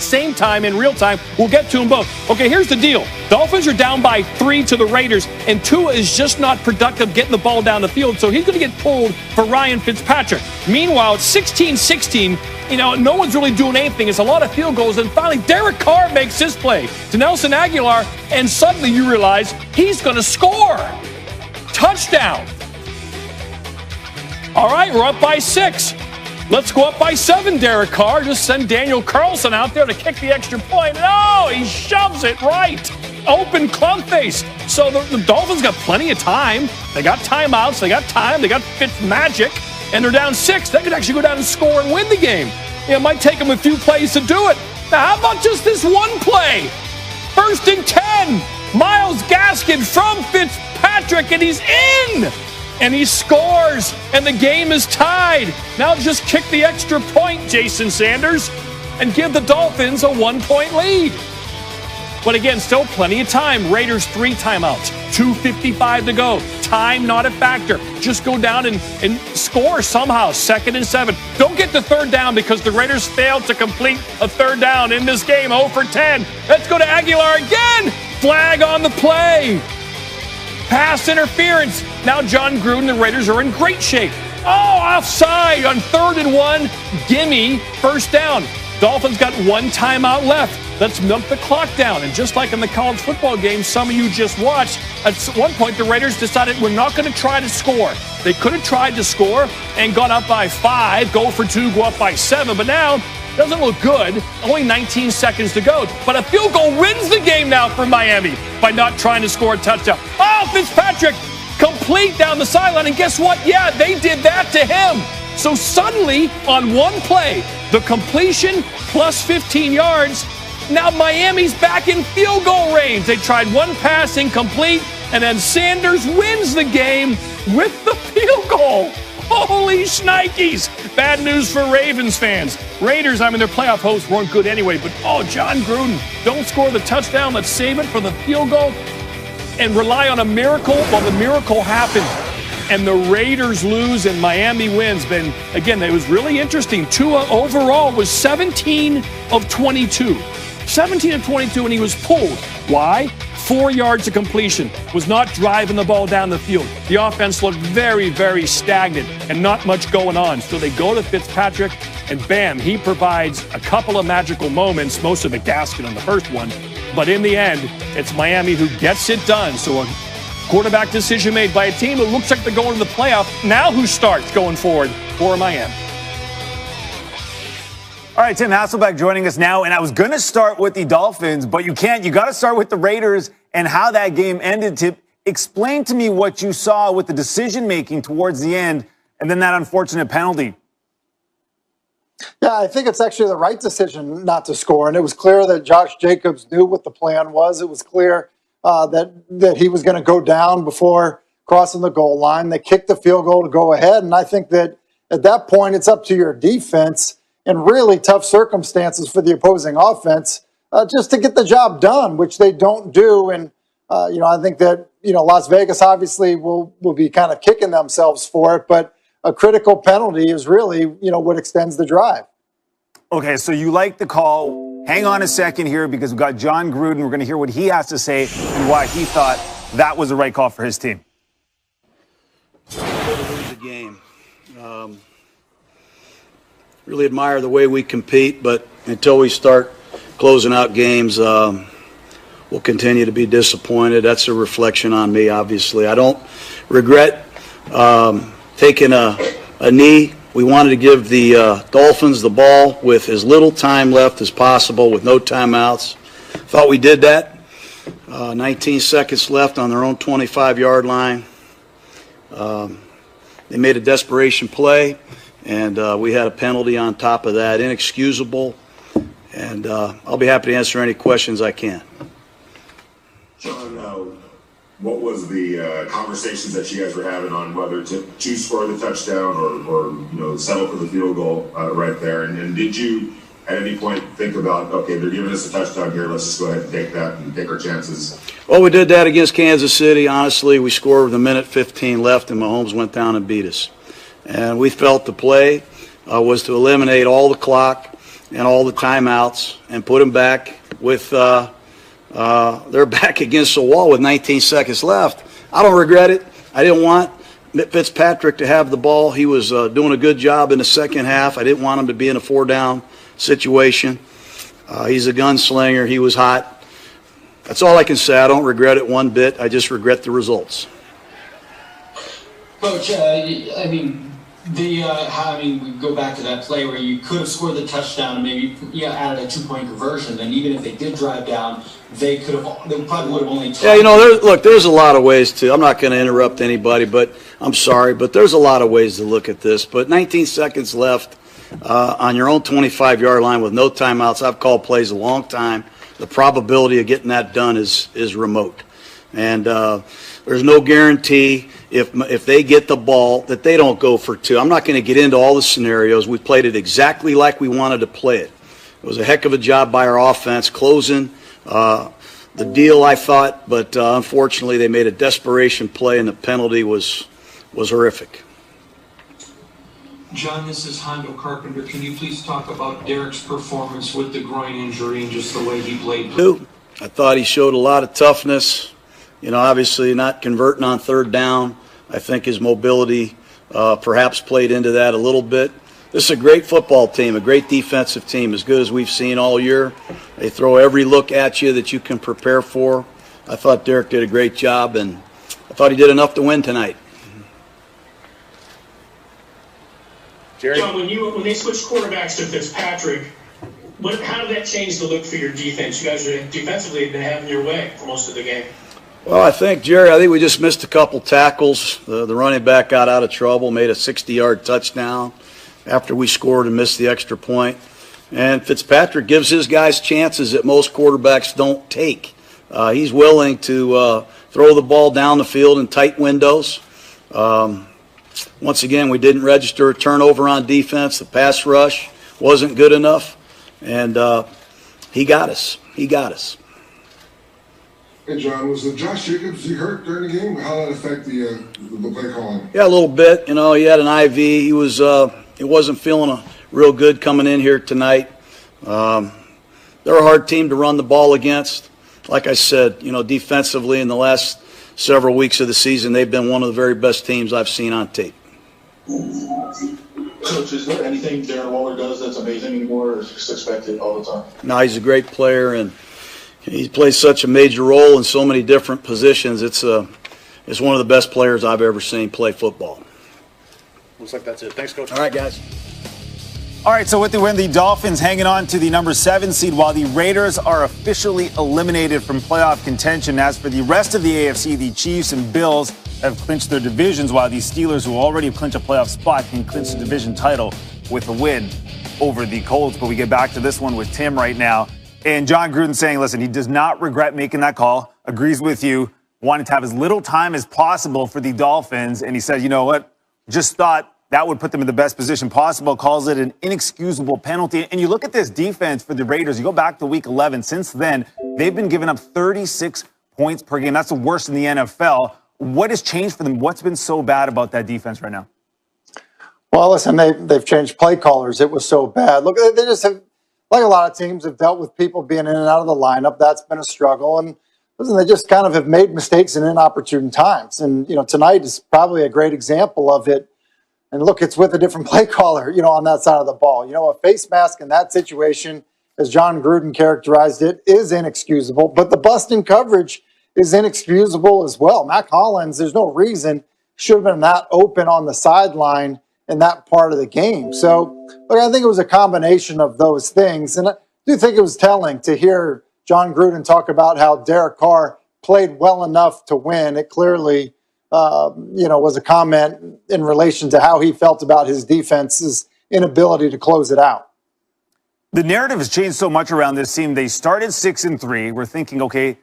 same time in real time. We'll get to them both. Okay, here's the deal. Dolphins are down by 3 to the Raiders, and Tua is just not productive getting the ball down the field, so he's going to get pulled for Ryan Fitzpatrick. Meanwhile, it's 16-16. No one's really doing anything. It's a lot of field goals, and finally, Derek Carr makes his play to Nelson Aguilar, and suddenly you realize he's going to score. Touchdown. All right, we're up by 6. Let's go up by 7, Derek Carr. Just send Daniel Carlson out there to kick the extra point. No, he shoves it right. Open club face. So the Dolphins got plenty of time. They got timeouts. They got time. They got Fitz magic. And they're down 6. They could actually go down and score and win the game. It might take them a few plays to do it. Now, how about just this one play? 1st and 10. Myles Gaskin from Fitzpatrick, and he's in. And he scores, and the game is tied. Now just kick the extra point, Jason Sanders, and give the Dolphins a 1-point lead. But again, still plenty of time. Raiders 3 timeouts, 2:55 to go. Time not a factor. Just go down and score somehow. 2nd and 7. Don't get the 3rd down because the Raiders failed to complete a 3rd down in this game. 0 for 10. Let's go to Aguilar again. Flag on the play. Pass interference. Now John Gruden, the Raiders are in great shape. Oh, offside on 3rd and 1. Gimme, 1st down. Dolphins got 1 timeout left. Let's milk the clock down. And just like in the college football game some of you just watched, at one point the Raiders decided we're not going to try to score. They could have tried to score and gone up by 5, go for 2, go up by 7. But now, doesn't look good. Only 19 seconds to go. But a field goal wins the game now for Miami by not trying to score a touchdown. Oh, Fitzpatrick, complete down the sideline. And guess what? Yeah, they did that to him. So suddenly, on one play, the completion plus 15 yards, now Miami's back in field goal range. They tried one pass incomplete, and then Sanders wins the game with the field goal. Holy shnikes. Bad news for Ravens fans. Raiders, their playoff hopes weren't good anyway, but John Gruden, don't score the touchdown. Let's save it for the field goal and rely on a miracle. Well, the miracle happened, and the Raiders lose and Miami wins. But again, it was really interesting. Tua overall was 17 of 22. 17 of 22, and he was pulled. Why? 4 yards of completion. Was not driving the ball down the field. The offense looked very, very stagnant and not much going on. So they go to Fitzpatrick, and bam, he provides a couple of magical moments, most of it Gaskin on the first one. But in the end, it's Miami who gets it done. So a quarterback decision made by a team that looks like they're going to the playoff. Now who starts going forward for Miami? All right, Tim Hasselbeck joining us now, and I was going to start with the Dolphins, but you can't. You got to start with the Raiders and how that game ended. Tim, explain to me what you saw with the decision-making towards the end and then that unfortunate penalty. Yeah, I think it's actually the right decision not to score, and it was clear that Josh Jacobs knew what the plan was. It was clear that he was going to go down before crossing the goal line. They kicked the field goal to go ahead, and I think that at that point it's up to your defense in really tough circumstances for the opposing offense, just to get the job done, which they don't do. And, I think that, Las Vegas obviously will be kind of kicking themselves for it, but a critical penalty is really, what extends the drive. Okay, so you like the call. Hang on a second here because we've got John Gruden. We're going to hear what he has to say and why he thought that was the right call for his team. Lose the game. Really admire the way we compete, but until we start closing out games, we'll continue to be disappointed. That's a reflection on me, obviously. I don't regret taking a knee. We wanted to give the Dolphins the ball with as little time left as possible with no timeouts. Thought we did that. 19 seconds left on their own 25-yard line. They made a desperation play. And we had a penalty on top of that, inexcusable. And I'll be happy to answer any questions I can. John, what was the conversations that you guys were having on whether to score the touchdown or settle for the field goal right there? And did you at any point think about, okay, they're giving us a touchdown here, let's just go ahead and take that and take our chances? Well, we did that against Kansas City. Honestly, we scored with a minute 15 left, and Mahomes went down and beat us. And we felt the play was to eliminate all the clock and all the timeouts and put them back with they're back against the wall with 19 seconds left. I don't regret it. I didn't want Fitzpatrick to have the ball. He was doing a good job in the second half. I didn't want him to be in a 4-down situation. He's a gunslinger. He was hot. That's all I can say. I don't regret it one bit. I just regret the results. Coach, we go back to that play where you could have scored the touchdown and maybe added a 2-point conversion. And even if they did drive down, they probably would have only. There's a lot of ways to. I'm not going to interrupt anybody, but I'm sorry, but there's a lot of ways to look at this. But 19 seconds left on your own 25-yard line with no timeouts. I've called plays a long time. The probability of getting that done is remote, and there's no guarantee if they get the ball that they don't go for two. I'm not going to get into all the scenarios. We played it exactly like we wanted to play it. It was a heck of a job by our offense closing the deal, I thought, but unfortunately they made a desperation play and the penalty was horrific. John, this is Hondo Carpenter. Can you please talk about Derek's performance with the groin injury and just the way he played? I thought he showed a lot of toughness. Obviously not converting on third down. I think his mobility perhaps played into that a little bit. This is a great football team, a great defensive team, as good as we've seen all year. They throw every look at you that you can prepare for. I thought Derek did a great job, and I thought he did enough to win tonight. Jerry? John, when they switched quarterbacks to Fitzpatrick, how did that change the look for your defense? You guys defensively have been having your way for most of the game. Well, I think we just missed a couple tackles. The running back got out of trouble, made a 60-yard touchdown after we scored and missed the extra point. And Fitzpatrick gives his guys chances that most quarterbacks don't take. He's willing to throw the ball down the field in tight windows. Once again, we didn't register a turnover on defense. The pass rush wasn't good enough, and he got us. Hey, John, was Josh Jacobs, he hurt during the game? How did that affect the play calling? Yeah, a little bit. He had an IV. He wasn't feeling real good coming in here tonight. They're a hard team to run the ball against. Like I said, defensively in the last several weeks of the season, they've been one of the very best teams I've seen on tape. Coach, is there anything Darren Waller does that's amazing anymore, or is just expected all the time? No, he's a great player, and he plays such a major role in so many different positions. It's one of the best players I've ever seen play football. Looks like that's it. Thanks, Coach. All right, guys. All right, so with the win, the Dolphins hanging on to the number 7 seed while the Raiders are officially eliminated from playoff contention. As for the rest of the AFC, the Chiefs and Bills have clinched their divisions, while the Steelers, who already have clinched a playoff spot, can clinch the division title with a win over the Colts. But we get back to this one with Tim right now. And John Gruden saying, listen, he does not regret making that call, agrees with you, wanted to have as little time as possible for the Dolphins. And he said, you know what, just thought that would put them in the best position possible, calls it an inexcusable penalty. And you look at this defense for the Raiders, you go back to week 11. Since then, they've been giving up 36 points per game. That's the worst in the NFL. What has changed for them? What's been so bad about that defense right now? Well, listen, they've changed play callers. It was so bad. Look, they just have, like a lot of teams, have dealt with people being in and out of the lineup. That's been a struggle. And listen, they just kind of have made mistakes in inopportune times. And, tonight is probably a great example of it. And look, it's with a different play caller, on that side of the ball. A face mask in that situation, as John Gruden characterized it, is inexcusable. But the busting coverage is inexcusable as well. Mac Hollins, there's no reason, should have been that open on the sideline in that part of the game. So, look, I think it was a combination of those things. And I do think it was telling to hear John Gruden talk about how Derek Carr played well enough to win. It clearly was a comment in relation to how he felt about his defense's inability to close it out. The narrative has changed so much around this team. They started 6-3. We're thinking, okay,